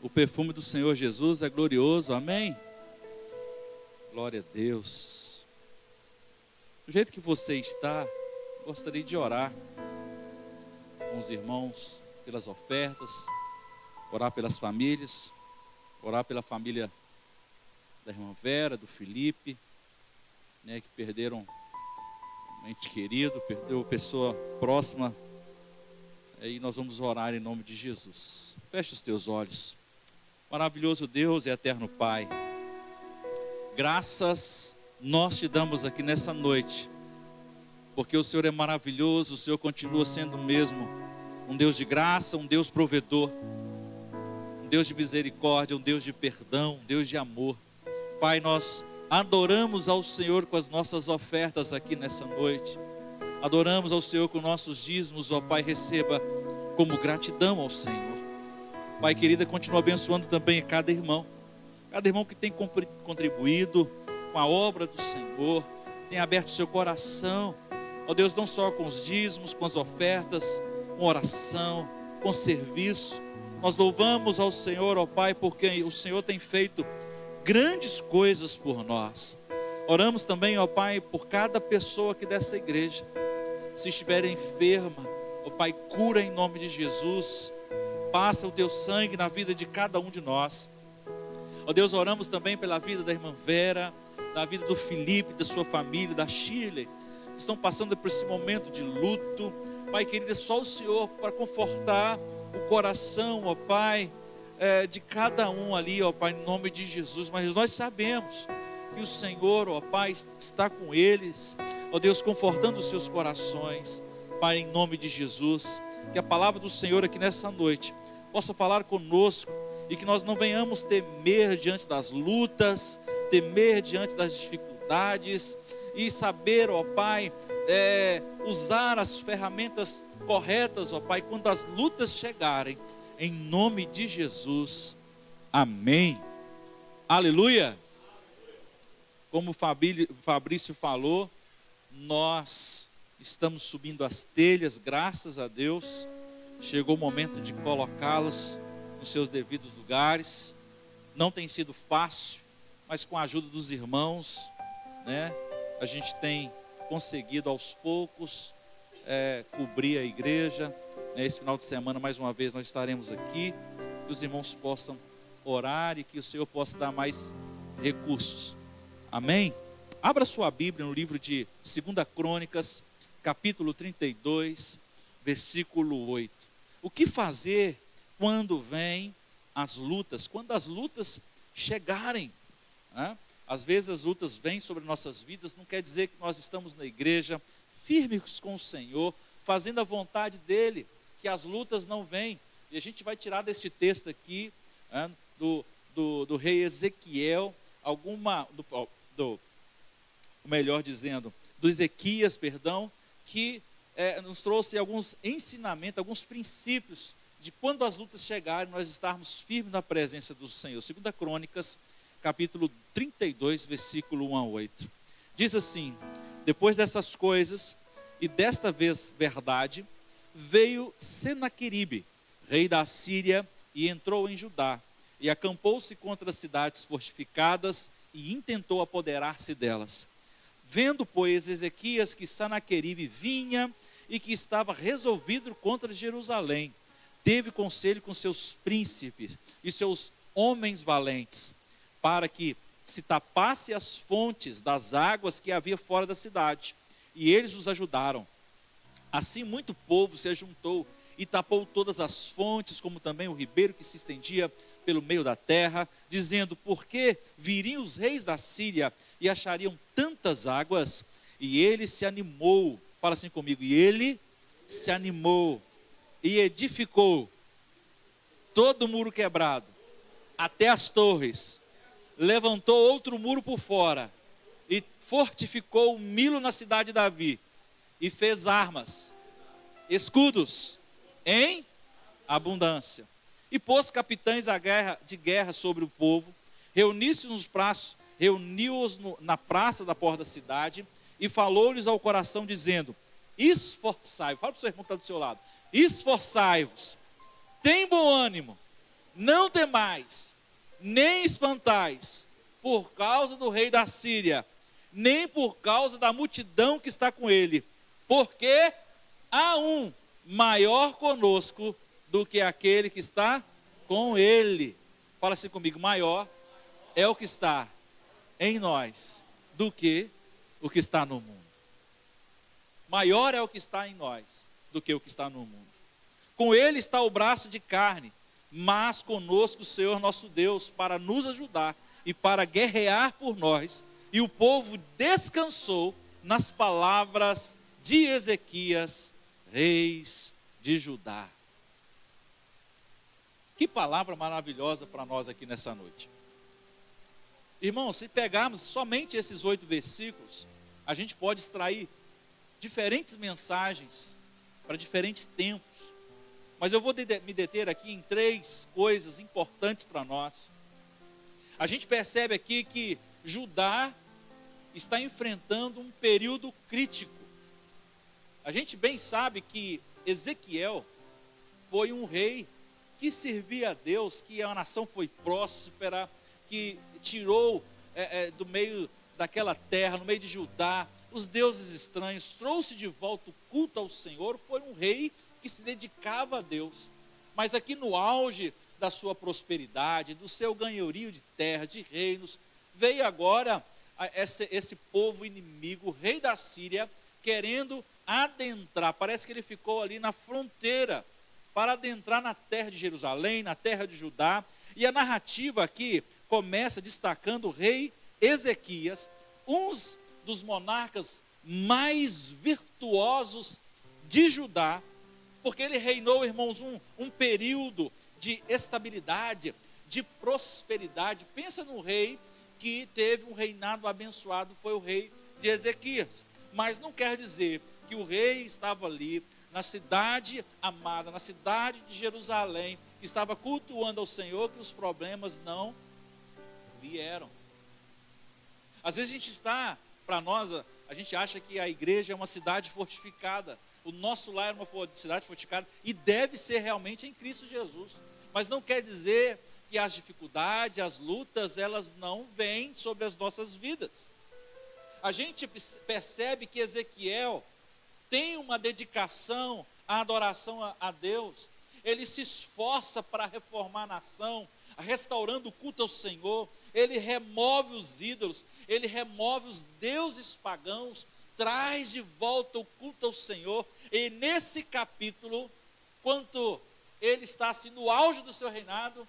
O perfume do Senhor Jesus é glorioso, amém? Glória a Deus. Do jeito que você está, gostaria de orar com os irmãos pelas ofertas, orar pelas famílias, orar pela família da irmã Vera, do Felipe, né, que perderam um ente querido, perdeu pessoa próxima. E nós vamos orar em nome de Jesus. Feche os teus olhos. Maravilhoso Deus e eterno Pai, graças nós te damos aqui nessa noite, porque o Senhor é maravilhoso, o Senhor continua sendo o mesmo, um Deus de graça, um Deus provedor, um Deus de misericórdia, um Deus de perdão, um Deus de amor. Pai, nós adoramos ao Senhor com as nossas ofertas aqui nessa noite, adoramos ao Senhor com nossos dízimos, ó Pai, receba como gratidão ao Senhor. Pai querida, continua abençoando também cada irmão que tem contribuído com a obra do Senhor, tem aberto seu coração, ó Deus, não só com os dízimos, com as ofertas, com oração, com serviço. Nós louvamos ao Senhor, ó Pai, porque o Senhor tem feito grandes coisas por nós. Oramos também, ó Pai, por cada pessoa aqui dessa igreja, se estiver enferma, ó Pai, cura em nome de Jesus. Passa o teu sangue na vida de cada um de nós. Ó Deus, oramos também pela vida da irmã Vera, da vida do Felipe, da sua família, da Shirley, que estão passando por esse momento de luto. Pai querido, é só o Senhor para confortar o coração, ó Pai, de cada um ali, ó Pai, em nome de Jesus. Mas nós sabemos que o Senhor, ó Pai, está com eles, ó Deus, confortando os seus corações. Pai, em nome de Jesus, que a palavra do Senhor aqui nessa noite possa falar conosco e que nós não venhamos temer diante das lutas, temer diante das dificuldades e saber, ó Pai, usar as ferramentas corretas, ó Pai, quando as lutas chegarem, em nome de Jesus, amém, aleluia. Como o Fabrício falou, nós estamos subindo as telhas, graças a Deus. Chegou o momento de colocá-las nos seus devidos lugares. Não tem sido fácil, mas com a ajuda dos irmãos, né, a gente tem conseguido aos poucos cobrir a igreja. Esse final de semana, mais uma vez, nós estaremos aqui, que os irmãos possam orar e que o Senhor possa dar mais recursos. Amém? Abra sua Bíblia no livro de 2 Crônicas, capítulo 32, versículo 8. O que fazer quando vêm as lutas? Quando as lutas chegarem, né? Às vezes as lutas vêm sobre nossas vidas, não quer dizer que nós estamos na igreja, firmes com o Senhor, fazendo a vontade dEle, que as lutas não vêm. E a gente vai tirar desse texto aqui, né, do rei Ezequiel, do Ezequias, que nos trouxe alguns ensinamentos, alguns princípios de quando as lutas chegarem, nós estarmos firmes na presença do Senhor. 2 Crônicas, capítulo 32, versículo 1 a 8. Diz assim: depois dessas coisas, e desta vez verdade, veio Senaqueribe, rei da Assíria, e entrou em Judá, e acampou-se contra as cidades fortificadas, e intentou apoderar-se delas. Vendo, pois, Ezequias que Senaqueribe vinha, e que estava resolvido contra Jerusalém, teve conselho com seus príncipes e seus homens valentes, para que se tapasse as fontes das águas que havia fora da cidade, e eles os ajudaram. Assim muito povo se ajuntou e tapou todas as fontes, como também o ribeiro que se estendia pelo meio da terra, dizendo: por que viriam os reis da Síria e achariam tantas águas? E ele se animou, fala assim comigo, e ele se animou e edificou todo o muro quebrado, até as torres, levantou outro muro por fora, e fortificou o Milo na cidade de Davi, e fez armas, escudos, em abundância, e pôs capitães de guerra sobre o povo, reuniu-os na praça da porta da cidade, e falou-lhes ao coração, dizendo: esforçai-vos, fala para o seu irmão que está do seu lado, esforçai-vos, tem bom ânimo, Não temais, nem espantais, por causa do rei da Síria, nem por causa da multidão que está com ele, porque há um maior conosco do que aquele que está com ele. Fala assim comigo: maior é o que está em nós do que o que está no mundo. Maior é o que está em nós do que o que está no mundo. Com ele está o braço de carne, mas conosco o Senhor nosso Deus, para nos ajudar e para guerrear por nós. E o povo descansou nas palavras de Ezequias, reis de Judá. Que palavra maravilhosa para nós aqui nessa noite. Irmãos, se pegarmos somente esses 8 versículos, a gente pode extrair diferentes mensagens para diferentes tempos. Mas eu vou me deter aqui em 3 coisas importantes para nós. A gente percebe aqui que Judá está enfrentando um período crítico. A gente bem sabe que Ezequiel foi um rei que servia a Deus, que a nação foi próspera, que tirou do meio daquela terra, no meio de Judá, os deuses estranhos, trouxe de volta o culto ao Senhor. Foi um rei que se dedicava a Deus. Mas aqui no auge da sua prosperidade, do seu ganhorio de terra, de reinos, veio agora esse povo inimigo, o rei da Síria, querendo adentrar. Parece que ele ficou ali na fronteira para adentrar na terra de Jerusalém, na terra de Judá. E a narrativa aqui começa destacando o rei Ezequias, um dos monarcas mais virtuosos de Judá, porque ele reinou, irmãos, um período de estabilidade, de prosperidade. Pensa no rei que teve um reinado abençoado, foi o rei de Ezequias. Mas não quer dizer que o rei estava ali, na cidade amada, na cidade de Jerusalém, que estava cultuando ao Senhor, que os problemas não vieram. Às vezes a gente está, para nós, a gente acha que a igreja é uma cidade fortificada. O nosso lar é uma cidade fortificada e deve ser realmente em Cristo Jesus. Mas não quer dizer que as dificuldades, as lutas, elas não vêm sobre as nossas vidas. A gente percebe que Ezequiel tem uma dedicação à adoração a Deus. Ele se esforça para reformar a nação, restaurando o culto ao Senhor. Ele remove os ídolos, ele remove os deuses pagãos, traz de volta o culto ao Senhor. E nesse capítulo, quando ele está assim no auge do seu reinado,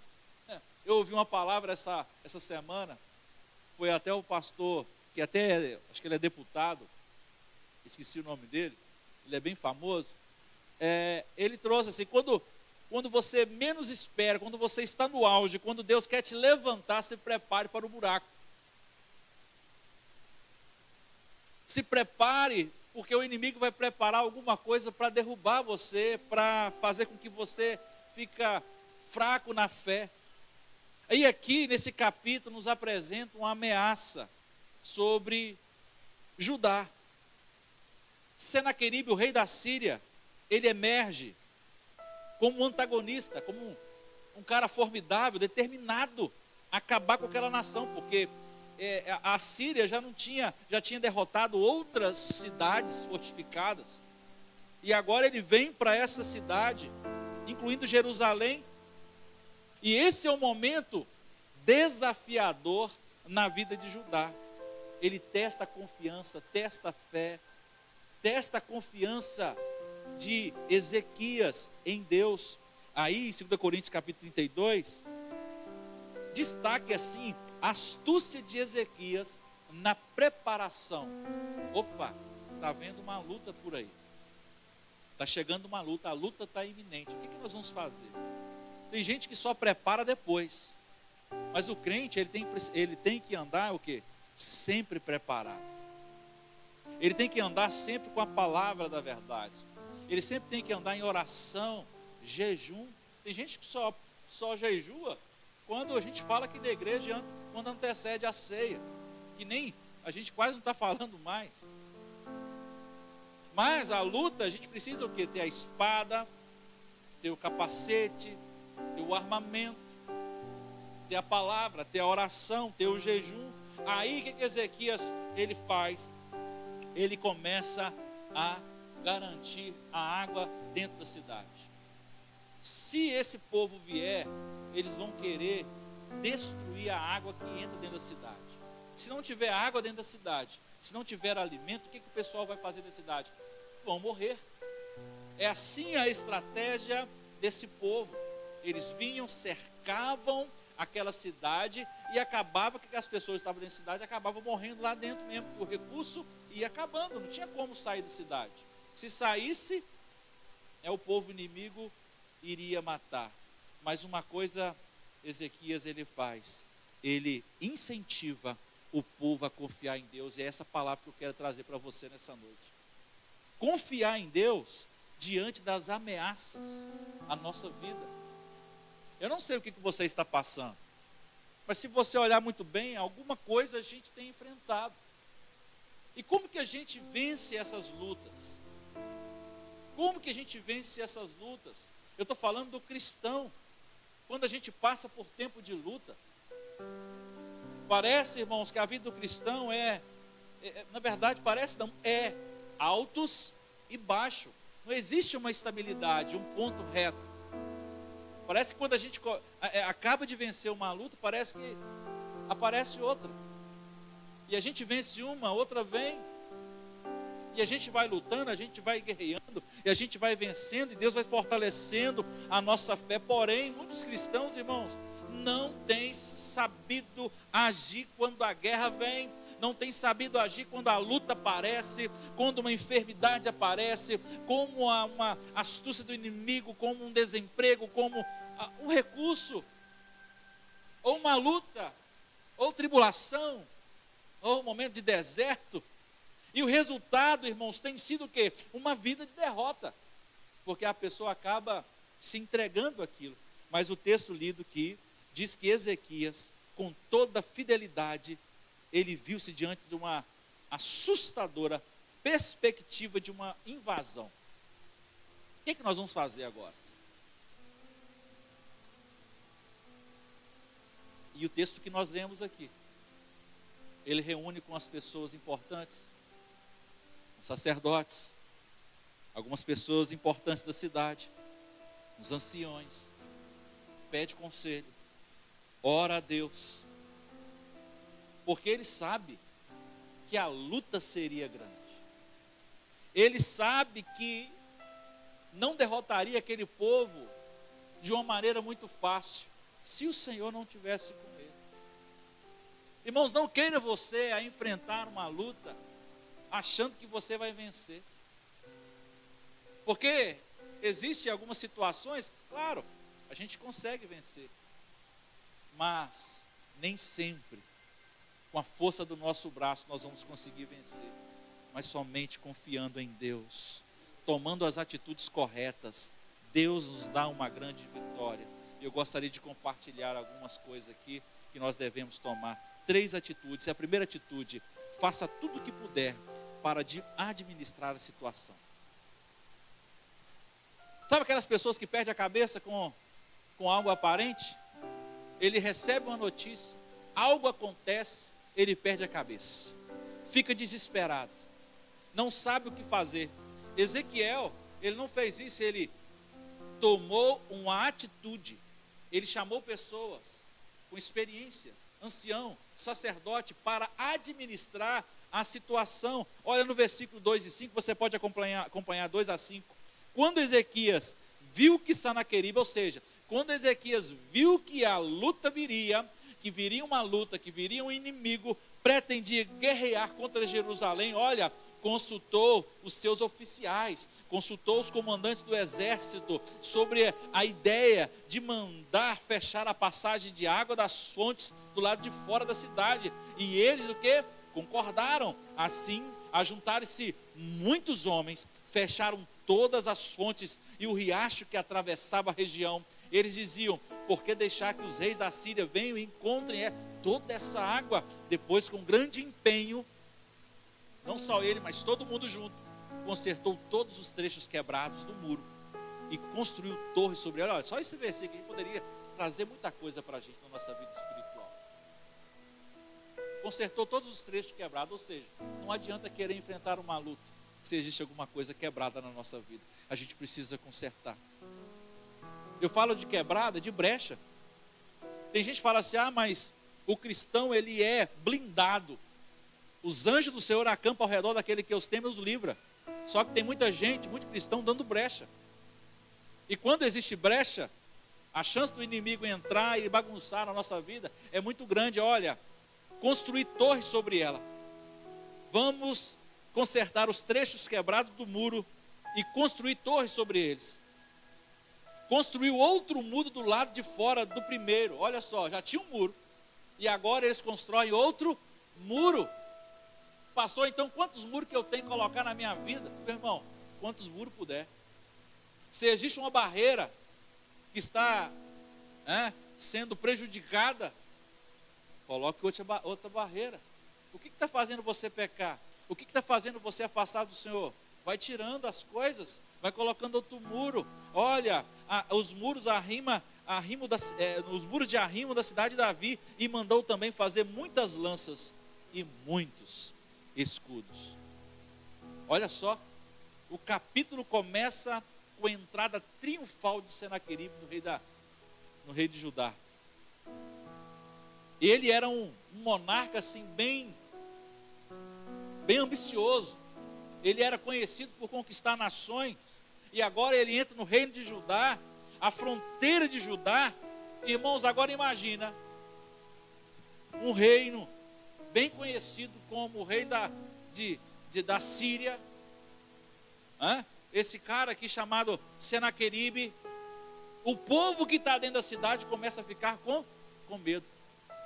eu ouvi uma palavra essa semana, foi até o pastor, que até, acho que ele é deputado, esqueci o nome dele, ele é bem famoso, ele trouxe assim, quando você menos espera, quando você está no auge, quando Deus quer te levantar, se prepare para o buraco. Se prepare, porque o inimigo vai preparar alguma coisa para derrubar você, para fazer com que você fique fraco na fé. E aqui, nesse capítulo, nos apresenta uma ameaça sobre Judá. Senaqueribe, o rei da Síria, ele emerge como um antagonista, como um cara formidável, determinado a acabar com aquela nação, porque a Síria já tinha derrotado outras cidades fortificadas, e agora ele vem para essa cidade, incluindo Jerusalém, e esse é um momento desafiador na vida de Judá. Ele testa a confiança, testa a fé, testa a confiança de Ezequias em Deus. Aí em 2 Coríntios capítulo 32, destaque assim a astúcia de Ezequias na preparação. Opa, está havendo uma luta por aí, está chegando uma luta, a luta está iminente. O que nós vamos fazer? Tem gente que só prepara depois, mas o crente ele tem que andar o quê? Sempre preparado. Ele tem que andar sempre com a palavra da verdade. Ele sempre tem que andar em oração, jejum. Tem gente que só jejua quando a gente fala aqui da igreja, quando antecede a ceia, que nem a gente quase não está falando mais. Mas a luta, a gente precisa o quê? Ter a espada, ter o capacete, ter o armamento. ter a palavra, ter a oração, ter o jejum. Aí o que Ezequias ele faz? Ele começa a garantir a água dentro da cidade. Se esse povo vier, eles vão querer destruir a água que entra dentro da cidade. Se não tiver água dentro da cidade, se não tiver alimento, o que o pessoal vai fazer na cidade? Vão morrer. É assim a estratégia desse povo. Eles vinham, cercavam aquela cidade e acabava que as pessoas que estavam dentro da cidade acabavam morrendo lá dentro mesmo, porque o recurso ia acabando, não tinha como sair da cidade. Se saísse, o povo inimigo iria matar. Mas uma coisa Ezequias ele faz, ele incentiva o povo a confiar em Deus, e é essa palavra que eu quero trazer para você nessa noite. Confiar em Deus diante das ameaças à nossa vida. Eu não sei o que você está passando, mas se você olhar muito bem, alguma coisa a gente tem enfrentado. E como que a gente vence essas lutas? Como que a gente vence essas lutas? Eu estou falando do cristão. Quando a gente passa por tempo de luta, parece, irmãos, que a vida do cristão na verdade parece não, é altos e baixos. Não existe uma estabilidade, um ponto reto. Parece que quando a gente acaba de vencer uma luta, parece que aparece outra. E a gente vence uma, outra vem. E a gente vai lutando, a gente vai guerreando, e a gente vai vencendo, e Deus vai fortalecendo a nossa fé. Porém, muitos cristãos, irmãos, não têm sabido agir quando a guerra vem, não têm sabido agir quando a luta aparece, quando uma enfermidade aparece, como uma astúcia do inimigo, como um desemprego, como um recurso, ou uma luta, ou tribulação, ou um momento de deserto. E o resultado, irmãos, tem sido o quê? Uma vida de derrota, porque a pessoa acaba se entregando àquilo. Mas o texto lido aqui diz que Ezequias, com toda fidelidade, ele viu-se diante de uma assustadora perspectiva de uma invasão. O que nós vamos fazer agora? E o texto que nós lemos aqui, ele reúne com as pessoas importantes, os sacerdotes, algumas pessoas importantes da cidade, os anciões, pede conselho, ora a Deus, porque ele sabe que a luta seria grande. Ele sabe que não derrotaria aquele povo de uma maneira muito fácil, se o Senhor não tivesse com ele. Irmãos, não queira você a enfrentar uma luta achando que você vai vencer. Porque existem algumas situações, claro, a gente consegue vencer. Mas nem sempre, com a força do nosso braço, nós vamos conseguir vencer. Mas somente confiando em Deus, tomando as atitudes corretas, Deus nos dá uma grande vitória. Eu gostaria de compartilhar algumas coisas aqui que nós devemos tomar. 3 atitudes. A primeira atitude: faça tudo o que puder para administrar a situação. Sabe aquelas pessoas que perdem a cabeça com algo aparente? Ele recebe uma notícia, algo acontece, ele perde a cabeça, fica desesperado, não sabe o que fazer. Ezequiel, ele não fez isso, ele tomou uma atitude, ele chamou pessoas com experiência, ancião, sacerdote, para administrar a situação. Olha no versículo 2 e 5, você pode acompanhar 2 a 5. Quando Ezequias viu que Sanaqueribe, ou seja, quando Ezequias viu que a luta viria, que viria uma luta, que viria um inimigo, pretendia guerrear contra Jerusalém, olha, consultou os seus oficiais, consultou os comandantes do exército sobre a ideia de mandar fechar a passagem de água das fontes do lado de fora da cidade. E eles o quê? Concordaram. Assim, ajuntaram-se muitos homens, fecharam todas as fontes e o riacho que atravessava a região. Eles diziam: por que deixar que os reis da Síria venham e encontrem toda essa água? Depois, com grande empenho, não só ele, mas todo mundo junto, consertou todos os trechos quebrados do muro e construiu torres sobre ela. Olha, só esse versículo aqui poderia trazer muita coisa para a gente na nossa vida espiritual. Consertou todos os trechos quebrados, ou seja, não adianta querer enfrentar uma luta se existe alguma coisa quebrada na nossa vida. A gente precisa consertar. Eu falo de quebrada, de brecha. Tem gente que fala assim, mas o cristão ele é blindado. Os anjos do Senhor acampam ao redor daquele que os teme e os livra. Só que tem muita gente, muito cristão dando brecha. E quando existe brecha, a chance do inimigo entrar e bagunçar a nossa vida é muito grande. Olha, construir torres sobre ela. Vamos consertar os trechos quebrados do muro e construir torres sobre eles. Construiu outro muro do lado de fora do primeiro. Olha só, já tinha um muro. E agora eles constroem outro muro. Pastor, então quantos muros que eu tenho que colocar na minha vida? Meu irmão, quantos muros puder. Se existe uma barreira que está sendo prejudicada, coloque outra barreira. O que está fazendo você pecar? O que está fazendo você afastar do Senhor? Vai tirando as coisas, vai colocando outro muro. Olha, os muros os muros de arrimo da cidade de Davi, e mandou também fazer muitas lanças e muitos escudos. Olha só, o capítulo começa com a entrada triunfal de Senaqueribe no rei de Judá. Ele era um monarca assim bem ambicioso. Ele era conhecido por conquistar nações. E agora ele entra no reino de Judá, a fronteira de Judá. Irmãos, agora imagina um reino bem conhecido como o rei da Síria. Esse cara aqui chamado Senaqueribe. O povo que está dentro da cidade começa a ficar com medo.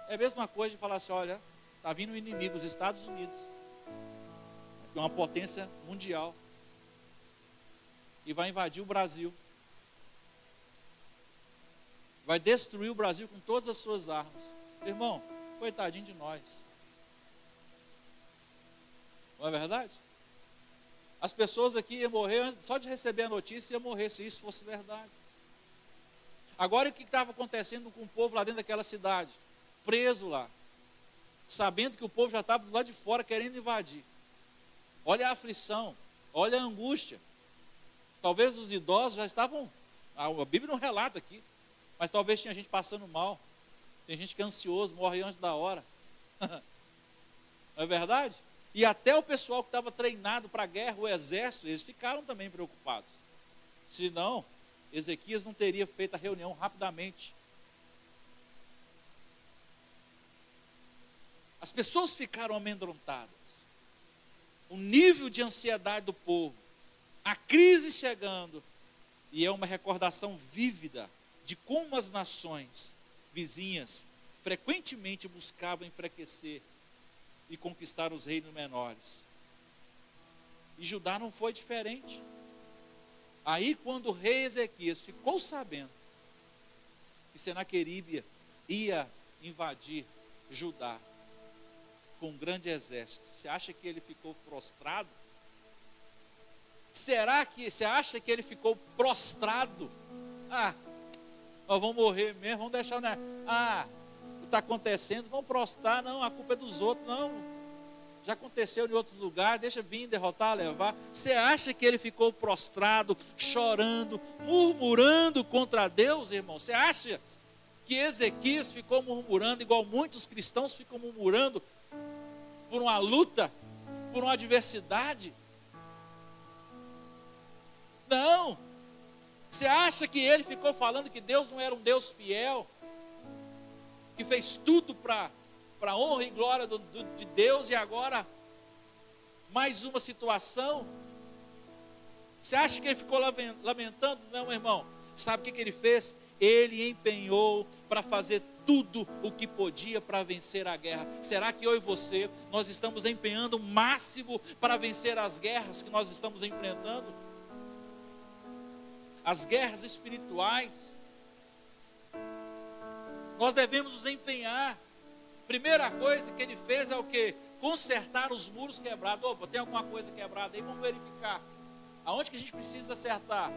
É a mesma coisa de falar assim, olha, está vindo um inimigo, os Estados Unidos, que é uma potência mundial, e vai invadir o Brasil. Vai destruir o Brasil com todas as suas armas. Irmão, coitadinho de nós. Não é verdade? As pessoas aqui iam morrer, só de receber a notícia, iam morrer se isso fosse verdade. Agora o que estava acontecendo com o povo lá dentro daquela cidade? Preso lá, sabendo que o povo já estava do lado de fora querendo invadir. Olha a aflição, olha a angústia. Talvez os idosos já estavam, a Bíblia não relata aqui, mas talvez tinha gente passando mal. Tem gente que é ansioso, morre antes da hora. Não é verdade? E até o pessoal que estava treinado para a guerra, o exército, eles ficaram também preocupados. Senão, Ezequias não teria feito a reunião rapidamente. As pessoas ficaram amedrontadas. O nível de ansiedade do povo, a crise chegando, e é uma recordação vívida de como as nações vizinhas frequentemente buscavam enfraquecer e conquistar os reinos menores. E Judá não foi diferente. Aí quando o rei Ezequias ficou sabendo que Senaqueribe ia invadir Judá com um grande exército, você acha que ele ficou prostrado? Você acha que ele ficou prostrado? Nós vamos morrer mesmo, vamos deixar, né? Está acontecendo, vamos prostrar, não, a culpa é dos outros, não, já aconteceu em outros lugares, deixa vir, derrotar, levar. Você acha que ele ficou prostrado, chorando, murmurando contra Deus, irmão? Você acha que Ezequias ficou murmurando, igual muitos cristãos ficam murmurando, por uma luta, por uma adversidade? Não. Você acha que ele ficou falando que Deus não era um Deus fiel, que fez tudo para a honra e glória de Deus, e agora mais uma situação? Você acha que ele ficou lamentando? Não, irmão. Sabe o que ele fez? Ele empenhou para fazer tudo o que podia para vencer a guerra. Será que eu e você, nós estamos empenhando o máximo para vencer as guerras que nós estamos enfrentando? As guerras espirituais. Nós devemos nos empenhar. Primeira coisa que ele fez é o quê? Consertar os muros quebrados. Opa, tem alguma coisa quebrada aí? Vamos verificar. Aonde que a gente precisa acertar?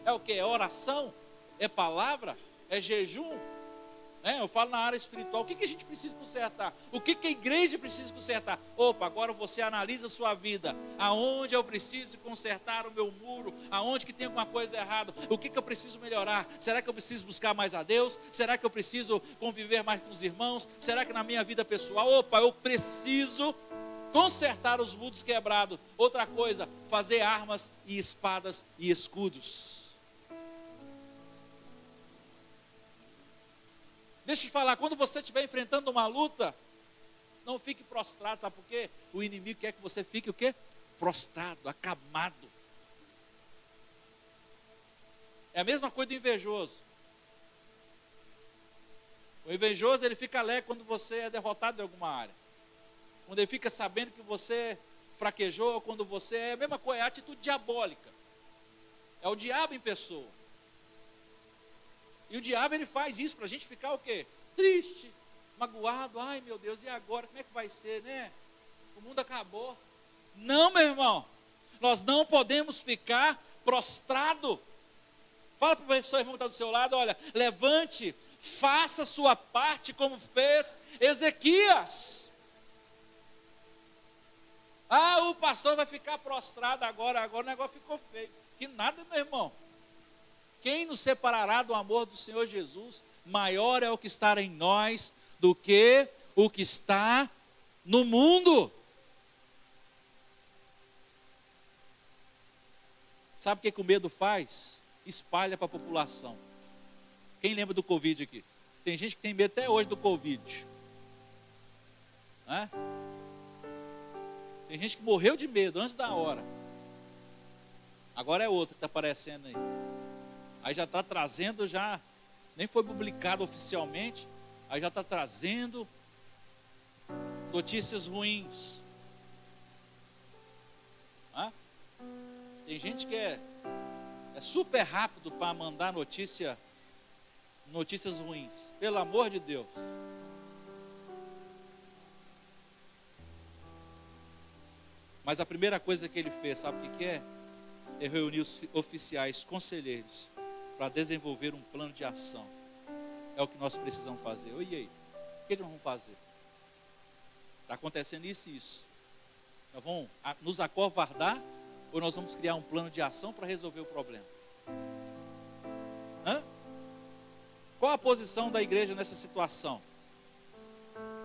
É o quê? É oração? É palavra? É jejum? Eu falo na área espiritual, o que a gente precisa consertar? O que a igreja precisa consertar? Opa, agora você analisa a sua vida. Aonde eu preciso consertar o meu muro? Aonde que tem alguma coisa errada? O que eu preciso melhorar? Será que eu preciso buscar mais a Deus? Será que eu preciso conviver mais com os irmãos? Será que na minha vida pessoal, opa, eu preciso consertar os muros quebrados? Outra coisa, fazer armas e espadas e escudos. Deixa eu te falar, quando você estiver enfrentando uma luta, não fique prostrado, sabe por quê? O inimigo quer que você fique o quê? Prostrado, acamado. É a mesma coisa do invejoso. O invejoso, ele fica alegre quando você é derrotado em alguma área. Quando ele fica sabendo que você fraquejou, quando você é a mesma coisa, é a atitude diabólica. É o diabo em pessoa. E o diabo, ele faz isso para a gente ficar o quê? Triste, magoado. Ai meu Deus, e agora? Como é que vai ser, né? O mundo acabou. Não, meu irmão. Nós não podemos ficar prostrado. Fala para o seu irmão que está do seu lado, olha, levante, faça a sua parte como fez Ezequias. Ah, o pastor vai ficar prostrado agora o negócio ficou feio. Que nada, meu irmão. Quem nos separará do amor do Senhor Jesus? Maior é o que está em nós do que o que está no mundo. Sabe o que o medo faz? Espalha para a população. Quem lembra do Covid aqui? Tem gente que tem medo até hoje do Covid. Tem gente que morreu de medo antes da hora. Agora é outro que está aparecendo aí. Aí já está trazendo, nem foi publicado oficialmente, aí já está trazendo notícias ruins. Tem gente que é super rápido para mandar notícias ruins. Pelo amor de Deus. Mas a primeira coisa que ele fez, sabe o que é? Ele reuniu os oficiais, conselheiros, para desenvolver um plano de ação. É o que nós precisamos fazer. E aí? O que nós vamos fazer? Está acontecendo isso e isso. Nós vamos nos acovardar ou nós vamos criar um plano de ação para resolver o problema? Qual a posição da igreja nessa situação?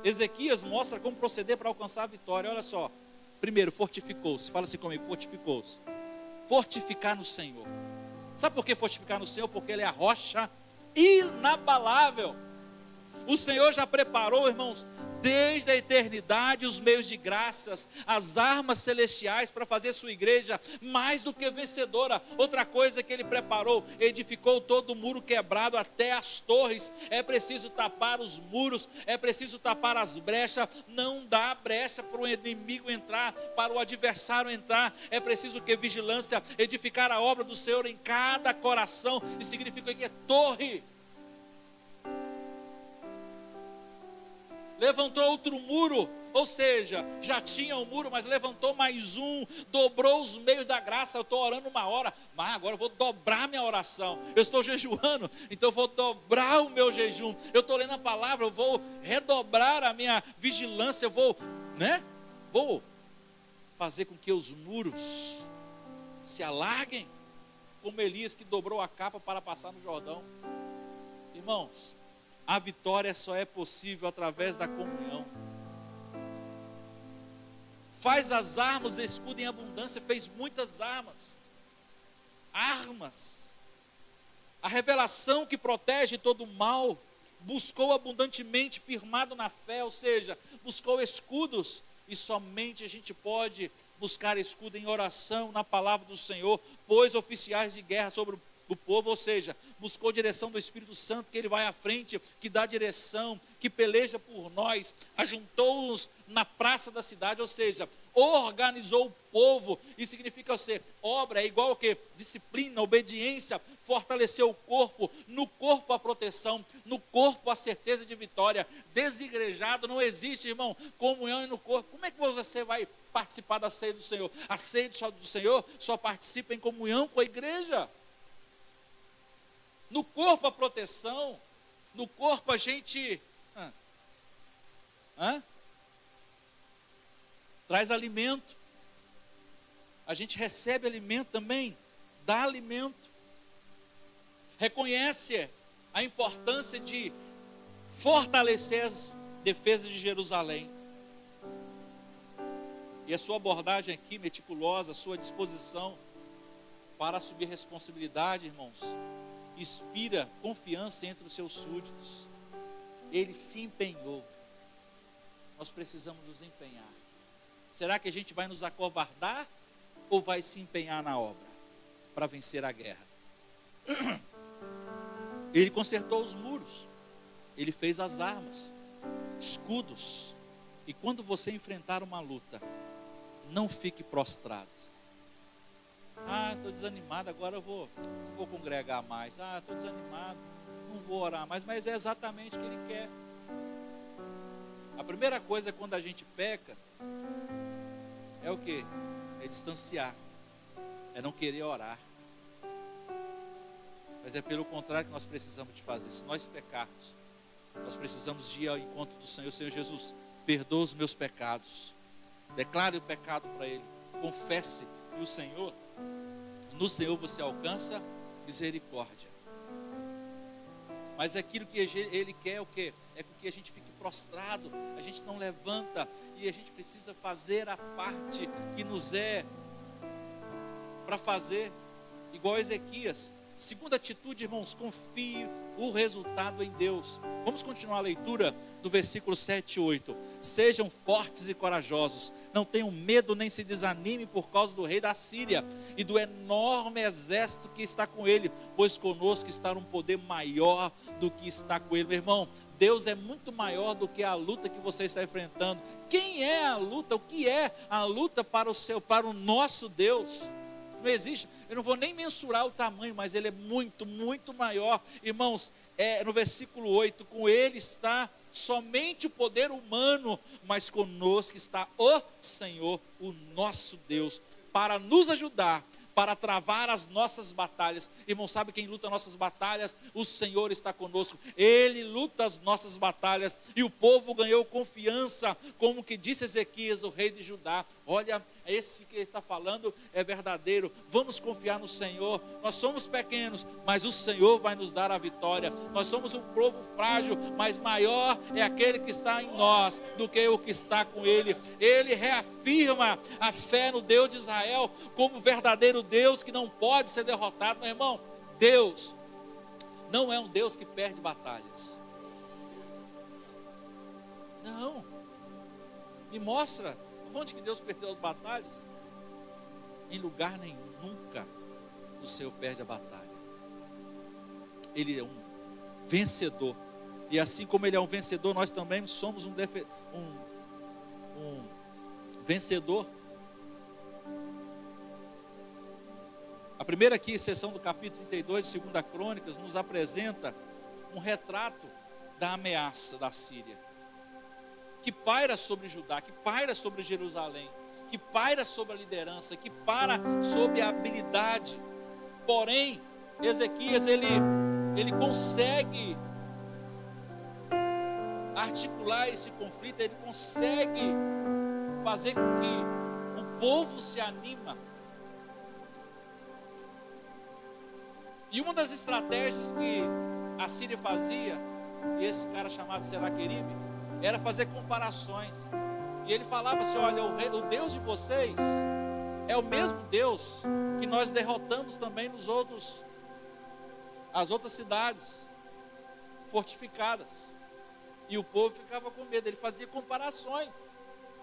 Ezequias mostra como proceder para alcançar a vitória. Olha só. Primeiro, fortificou-se. Fala assim comigo, fortificou-se. Fortificar no Senhor. Sabe por que fortificar no Senhor? Porque Ele é a rocha inabalável. O Senhor já preparou, irmãos, desde a eternidade os meios de graças, as armas celestiais para fazer sua igreja mais do que vencedora. Outra coisa que Ele preparou, edificou todo o muro quebrado até as torres. É preciso tapar os muros, é preciso tapar as brechas. Não dá brecha para o inimigo entrar, para o adversário entrar. É preciso que vigilância, edificar a obra do Senhor em cada coração. Isso significa que é torre. Levantou outro muro, ou seja, já tinha um muro, mas levantou mais um, dobrou os meios da graça. Eu estou orando uma hora, mas agora eu vou dobrar minha oração. Eu estou jejuando, então eu vou dobrar o meu jejum. Eu estou lendo a palavra, eu vou redobrar a minha vigilância. Eu vou fazer com que os muros se alarguem, como Elias que dobrou a capa para passar no Jordão. Irmãos, a vitória só é possível através da comunhão. Faz as armas, escudo em abundância, fez muitas armas. A revelação que protege todo o mal, buscou abundantemente firmado na fé, ou seja, buscou escudos, e somente a gente pode buscar escudo em oração, na palavra do Senhor, pôs oficiais de guerra sobre o povo, ou seja, buscou direção do Espírito Santo, que Ele vai à frente, que dá direção, que peleja por nós, ajuntou-os na praça da cidade, ou seja, organizou o povo. Isso significa ser obra, é igual ao que? Disciplina, obediência, fortaleceu o corpo, no corpo a proteção, no corpo a certeza de vitória. Desigrejado não existe, irmão, comunhão no corpo. Como é que você vai participar da ceia do Senhor? A ceia do Senhor só participa em comunhão com a igreja. No corpo a proteção, No corpo a gente traz alimento. A gente recebe alimento também, dá alimento. Reconhece a importância de fortalecer as defesas de Jerusalém. E a sua abordagem aqui, meticulosa, a sua disposição para assumir responsabilidade, irmãos, inspira confiança entre os seus súditos. Ele se empenhou. Nós precisamos nos empenhar. Será que a gente vai nos acovardar ou vai se empenhar na obra para vencer a guerra? Ele consertou os muros. Ele fez as armas, escudos. E quando você enfrentar uma luta, não fique prostrado. Estou desanimado, agora eu não vou congregar mais. Estou desanimado, não vou orar mais. Mas é exatamente o que Ele quer. A primeira coisa quando a gente peca é o quê? É distanciar, é não querer orar. Mas é pelo contrário que nós precisamos de fazer. Se nós pecarmos, nós precisamos de ir ao encontro do Senhor. Senhor Jesus, perdoa os meus pecados. Declare o pecado para Ele. Confesse. E o Senhor, no Senhor você alcança misericórdia. Mas aquilo que Ele quer é o quê? É que a gente fique prostrado, a gente não levanta. E a gente precisa fazer a parte que nos é para fazer. Igual Ezequias. Segunda atitude, irmãos, confie o resultado em Deus. Vamos continuar a leitura do versículo 7 e 8. Sejam fortes e corajosos, não tenham medo nem se desanime por causa do rei da Síria e do enorme exército que está com ele, pois conosco está um poder maior do que está com ele. Meu irmão, Deus é muito maior do que a luta que você está enfrentando. Quem é a luta? O que é a luta para o nosso Deus? Não existe, eu não vou nem mensurar o tamanho, mas Ele é muito, muito maior. Irmãos, no versículo 8, com Ele está somente o poder humano, mas conosco está o Senhor, o nosso Deus, para nos ajudar, para travar as nossas batalhas. Irmão, sabe quem luta nossas batalhas? O Senhor está conosco, Ele luta as nossas batalhas, e o povo ganhou confiança, como que disse Ezequias, o rei de Judá. Olha, esse que ele está falando é verdadeiro. Vamos confiar no Senhor. Nós somos pequenos, mas o Senhor vai nos dar a vitória. Nós somos um povo frágil, mas maior é aquele que está em nós do que o que está com Ele. Ele reafirma a fé no Deus de Israel como verdadeiro Deus que não pode ser derrotado. Meu irmão, Deus não é um Deus que perde batalhas. Não. Me mostra onde que Deus perdeu as batalhas? Em lugar nenhum, nunca o Senhor perde a batalha. Ele é um vencedor. E assim como Ele é um vencedor, nós também somos um vencedor. A primeira aqui, seção do capítulo 32 de 2 Crônicas, nos apresenta um retrato da ameaça da Síria, que paira sobre Judá, que paira sobre Jerusalém, que paira sobre a liderança, que paira sobre a habilidade. Porém, Ezequias, ele consegue articular esse conflito, ele consegue fazer com que o povo se anima. E uma das estratégias que a Síria fazia, e esse cara chamado Senaqueribe, era fazer comparações. E ele falava assim: olha, o Deus de vocês é o mesmo Deus que nós derrotamos também as outras cidades fortificadas. E o povo ficava com medo. Ele fazia comparações.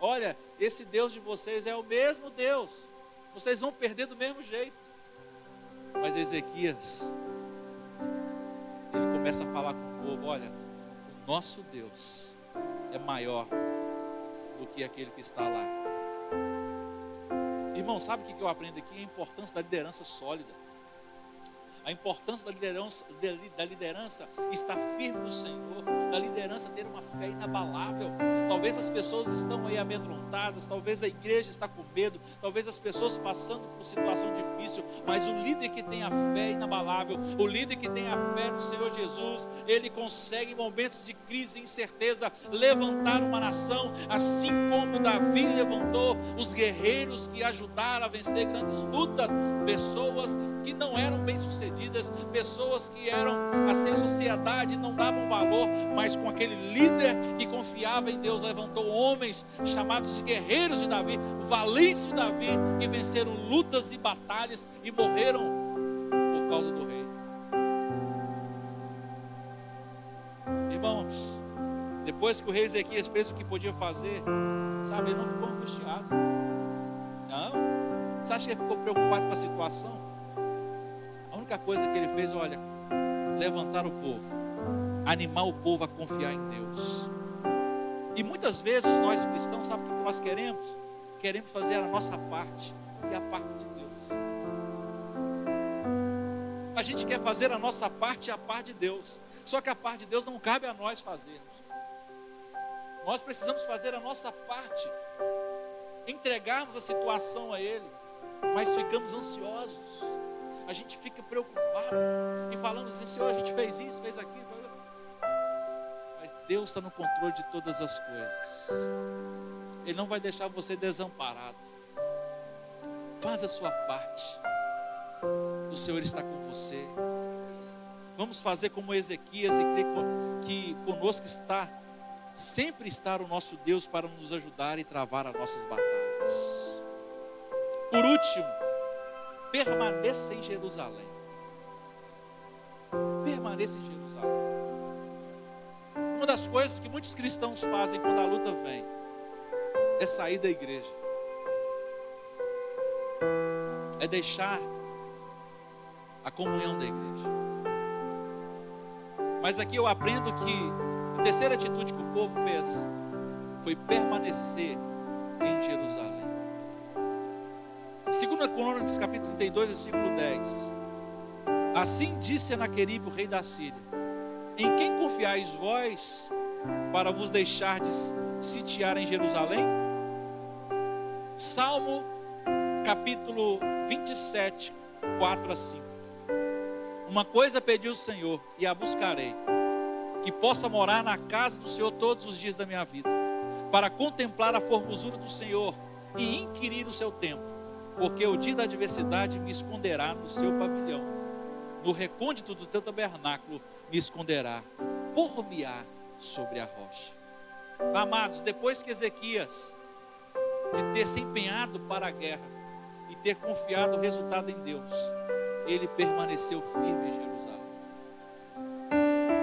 Olha, esse Deus de vocês é o mesmo Deus, vocês vão perder do mesmo jeito. Mas Ezequias, ele começa a falar com o povo: olha, o nosso Deus é maior do que aquele que está lá. Irmão, sabe o que eu aprendo aqui? A importância da liderança sólida. A importância da liderança estar firme no Senhor, da liderança ter uma fé inabalável. Talvez as pessoas estão aí amedrontadas, talvez a igreja está com medo, talvez as pessoas passando por situação difícil, mas o líder que tem a fé inabalável, o líder que tem a fé no Senhor Jesus, ele consegue em momentos de crise e incerteza levantar uma nação, assim como Davi levantou os guerreiros que ajudaram a vencer grandes lutas, pessoas que não eram bem-sucedidas, pessoas que eram assim, a sociedade não davam valor, mas com aquele líder que confiava em Deus, levantou homens chamados de guerreiros de Davi, valentes de Davi, que venceram lutas e batalhas e morreram por causa do rei. Irmãos, depois que o rei Ezequias fez o que podia fazer, sabe, ele não ficou angustiado. Não. Você acha que ele ficou preocupado com a situação? A única coisa que ele fez, olha, levantar o povo, animar o povo a confiar em Deus. E muitas vezes nós cristãos, sabe o que nós queremos? Queremos fazer a nossa parte, e a parte de Deus. A gente quer fazer a nossa parte e a parte de Deus. Só que a parte de Deus não cabe a nós fazermos. Nós precisamos fazer a nossa parte, entregarmos a situação a Ele, mas ficamos ansiosos. A gente fica preocupado e falamos assim: Senhor, a gente fez isso, fez aquilo. Mas Deus está no controle de todas as coisas. Ele não vai deixar você desamparado. Faz a sua parte. O Senhor está com você. Vamos fazer como Ezequias e crer que conosco sempre está o nosso Deus para nos ajudar e travar as nossas batalhas. Por último, permaneça em Jerusalém. Permaneça em Jerusalém. Uma das coisas que muitos cristãos fazem quando a luta vem é sair da igreja, é deixar a comunhão da igreja. Mas aqui eu aprendo que a terceira atitude que o povo fez foi permanecer em Jerusalém. 2 Crônicas, capítulo 32, versículo 10. Assim disse Senaqueribe, o rei da Síria: em quem confiais vós para vos deixardes sitiar em Jerusalém? Salmo capítulo 27, 4 a 5. Uma coisa pedi ao Senhor e a buscarei, que possa morar na casa do Senhor todos os dias da minha vida, para contemplar a formosura do Senhor e inquirir o seu templo, porque o dia da adversidade me esconderá no seu pavilhão, no recôndito do teu tabernáculo me esconderá, por-me-á sobre a rocha. Amados, depois que Ezequias, de ter se empenhado para a guerra e ter confiado o resultado em Deus, ele permaneceu firme em Jerusalém.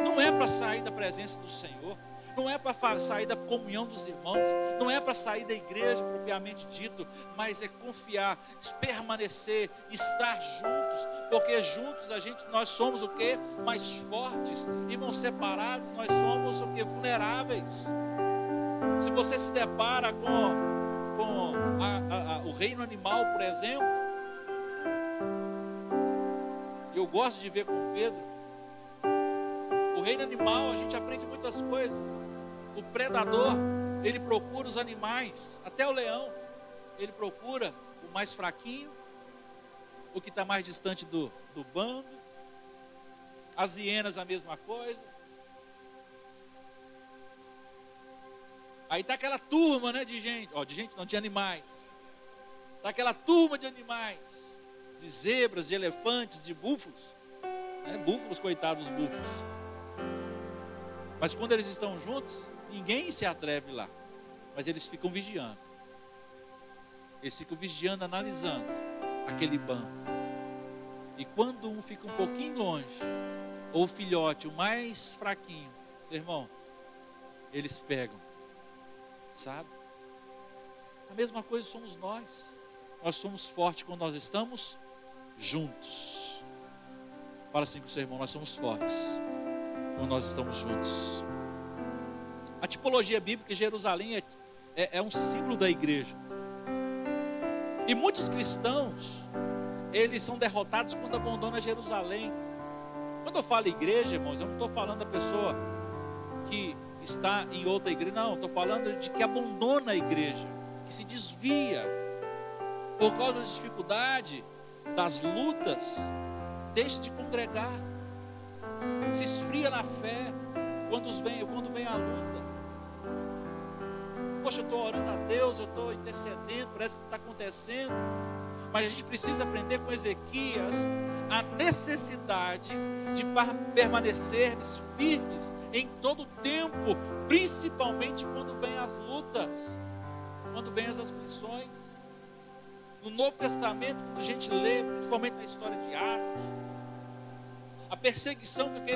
Não é para sair da presença do Senhor, não é para sair da comunhão dos irmãos, não é para sair da igreja propriamente dito, mas é confiar, permanecer, estar juntos, porque juntos nós somos o quê? Mais fortes. Irmãos, separados nós somos o quê? Vulneráveis. Se você se depara com o reino animal, por exemplo, eu gosto de ver com Pedro, o reino animal a gente aprende muitas coisas. O predador, ele procura os animais, até o leão, ele procura o mais fraquinho, o que está mais distante do bando. As hienas a mesma coisa. Aí está aquela turma, né, de animais. Está aquela turma de animais, de zebras, de elefantes, de búfalos. Búfalos, coitados dos búfalos. Mas quando eles estão juntos, ninguém se atreve lá. Mas eles ficam vigiando. Eles ficam vigiando, analisando aquele bando. E quando um fica um pouquinho longe, ou o filhote, o mais fraquinho, irmão, eles pegam. Sabe? A mesma coisa somos nós. Nós somos fortes quando nós estamos juntos. Fala assim com o seu irmão: nós somos fortes quando nós estamos juntos. A tipologia bíblica de Jerusalém é um símbolo da igreja. E muitos cristãos eles são derrotados quando abandonam Jerusalém. Quando eu falo igreja, irmãos, eu não estou falando da pessoa que está em outra igreja, não, estou falando de que abandona a igreja, que se desvia por causa da dificuldade, das lutas, deixa de congregar, se esfria na fé quando vem a luta. Poxa, eu estou orando a Deus, eu estou intercedendo, parece que está acontecendo, mas a gente precisa aprender com Ezequias a necessidade de permanecermos firmes em todo o tempo, principalmente quando vem as lutas, quando vem as aflições. No Novo Testamento, quando a gente lê, principalmente na história de Atos, a perseguição que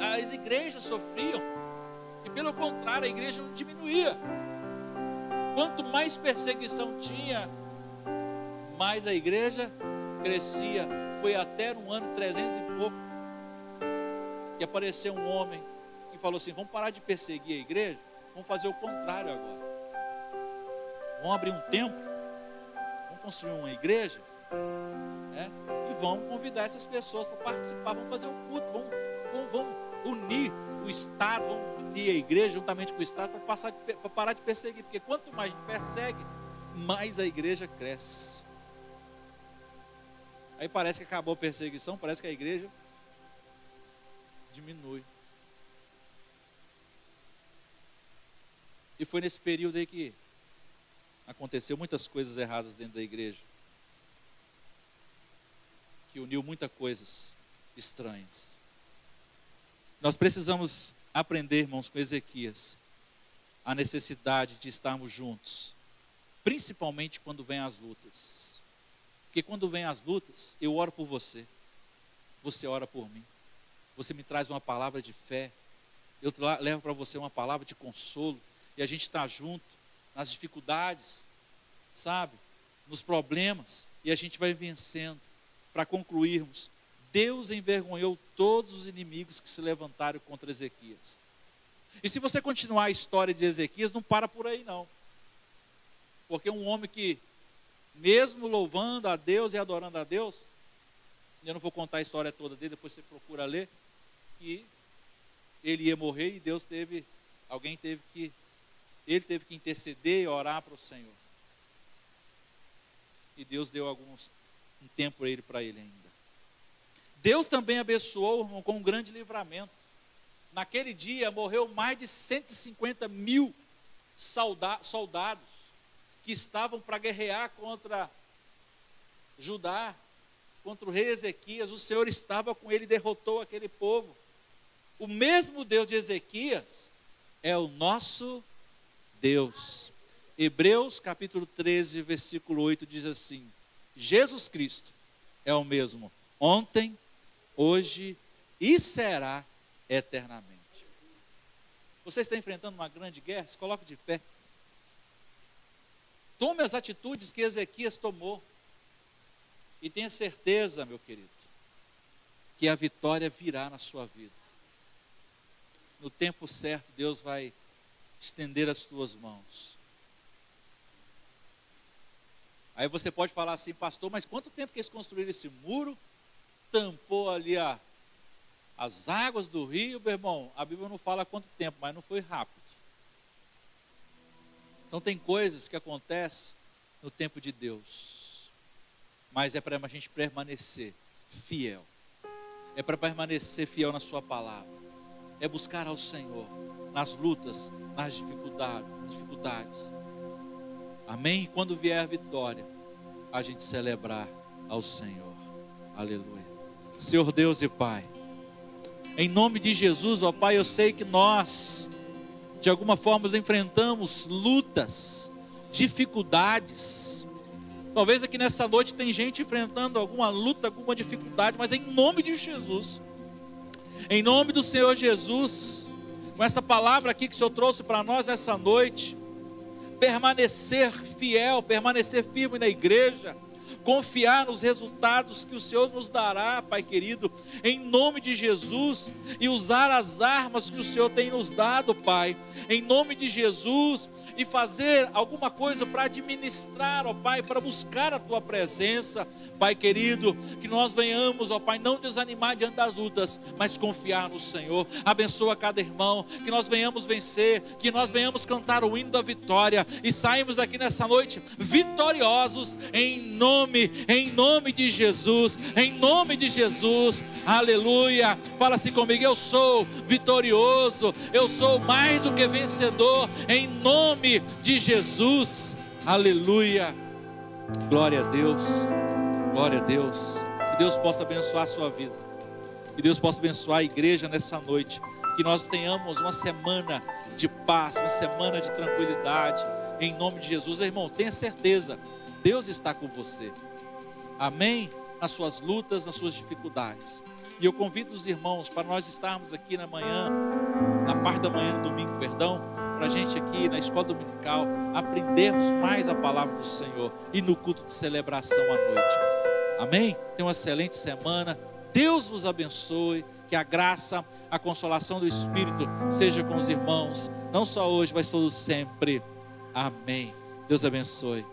as igrejas sofriam, e pelo contrário, a igreja não diminuía. Quanto mais perseguição tinha, mais a igreja crescia. Foi até no ano 300 e pouco que apareceu um homem que falou assim: vamos parar de perseguir a igreja, vamos fazer o contrário agora. Vamos abrir um templo, vamos construir uma igreja, né? E vamos convidar essas pessoas para participar, vamos fazer um culto, vamos unir o Estado, vamos unir a igreja juntamente com o Estado para parar de perseguir, porque quanto mais a gente persegue, mais a igreja cresce. Aí parece que acabou a perseguição, parece que a igreja diminui. E foi nesse período aí que aconteceu muitas coisas erradas dentro da igreja, que uniu muitas coisas estranhas. Nós precisamos aprender, irmãos, com Ezequias, a necessidade de estarmos juntos, principalmente quando vêm as lutas. Porque quando vêm as lutas, eu oro por você, você ora por mim, você me traz uma palavra de fé, eu levo para você uma palavra de consolo, e a gente está junto nas dificuldades, sabe, nos problemas, e a gente vai vencendo. Para concluirmos, Deus envergonhou todos os inimigos que se levantaram contra Ezequias. E se você continuar a história de Ezequias, não para por aí não, porque um homem que, mesmo louvando a Deus e adorando a Deus, eu não vou contar a história toda dele, depois você procura ler, que ele ia morrer e ele teve que interceder e orar para o Senhor. E Deus deu um tempo para ele ainda. Deus também abençoou, irmão, com um grande livramento. Naquele dia morreu mais de 150 mil soldados que estavam para guerrear contra Judá, contra o rei Ezequias. O Senhor estava com ele e derrotou aquele povo. O mesmo Deus de Ezequias é o nosso Deus. Hebreus capítulo 13, versículo 8 diz assim: Jesus Cristo é o mesmo ontem, hoje e será eternamente. Você está enfrentando uma grande guerra? Se coloque de pé. Tome as atitudes que Ezequias tomou. E tenha certeza, meu querido, que a vitória virá na sua vida. No tempo certo, Deus vai estender as tuas mãos. Aí você pode falar assim: pastor, mas quanto tempo que eles construíram esse muro? Tampou ali as águas do rio, meu irmão. A Bíblia não fala quanto tempo, mas não foi rápido. Então tem coisas que acontecem no tempo de Deus, mas é para a gente permanecer fiel, é para permanecer fiel na sua palavra, é buscar ao Senhor nas lutas, nas dificuldades. Amém? E quando vier a vitória, a gente celebrar ao Senhor. Aleluia. Senhor Deus e Pai, em nome de Jesus, ó Pai, eu sei que nós, de alguma forma, enfrentamos lutas, dificuldades. Talvez aqui nessa noite tem gente enfrentando alguma luta, alguma dificuldade, mas em nome de Jesus, em nome do Senhor Jesus, com essa palavra aqui que o Senhor trouxe para nós nessa noite, permanecer fiel, permanecer firme na igreja, confiar nos resultados que o Senhor nos dará, Pai querido, em nome de Jesus, e usar as armas que o Senhor tem nos dado, Pai, em nome de Jesus, e fazer alguma coisa para administrar, ó Pai, para buscar a Tua presença, Pai querido, que nós venhamos, ó Pai, não desanimar diante das lutas, mas confiar no Senhor. Abençoa cada irmão, que nós venhamos vencer, que nós venhamos cantar o hino da vitória, e saímos daqui nessa noite vitoriosos, em nome de Jesus, em nome de Jesus, aleluia. Fala assim comigo: eu sou vitorioso, eu sou mais do que vencedor, em nome de Jesus, aleluia. Glória a Deus, glória a Deus. Que Deus possa abençoar a sua vida, que Deus possa abençoar a igreja nessa noite, que nós tenhamos uma semana de paz, uma semana de tranquilidade, em nome de Jesus. Irmão, tenha certeza, Deus está com você, amém? Nas suas lutas, nas suas dificuldades. E eu convido os irmãos para nós estarmos aqui na manhã, na parte da manhã do domingo, para a gente aqui na escola dominical, aprendermos mais a palavra do Senhor, e no culto de celebração à noite, amém? Tenha uma excelente semana, Deus vos abençoe, que a graça, a consolação do Espírito seja com os irmãos, não só hoje, mas todos sempre, amém. Deus abençoe.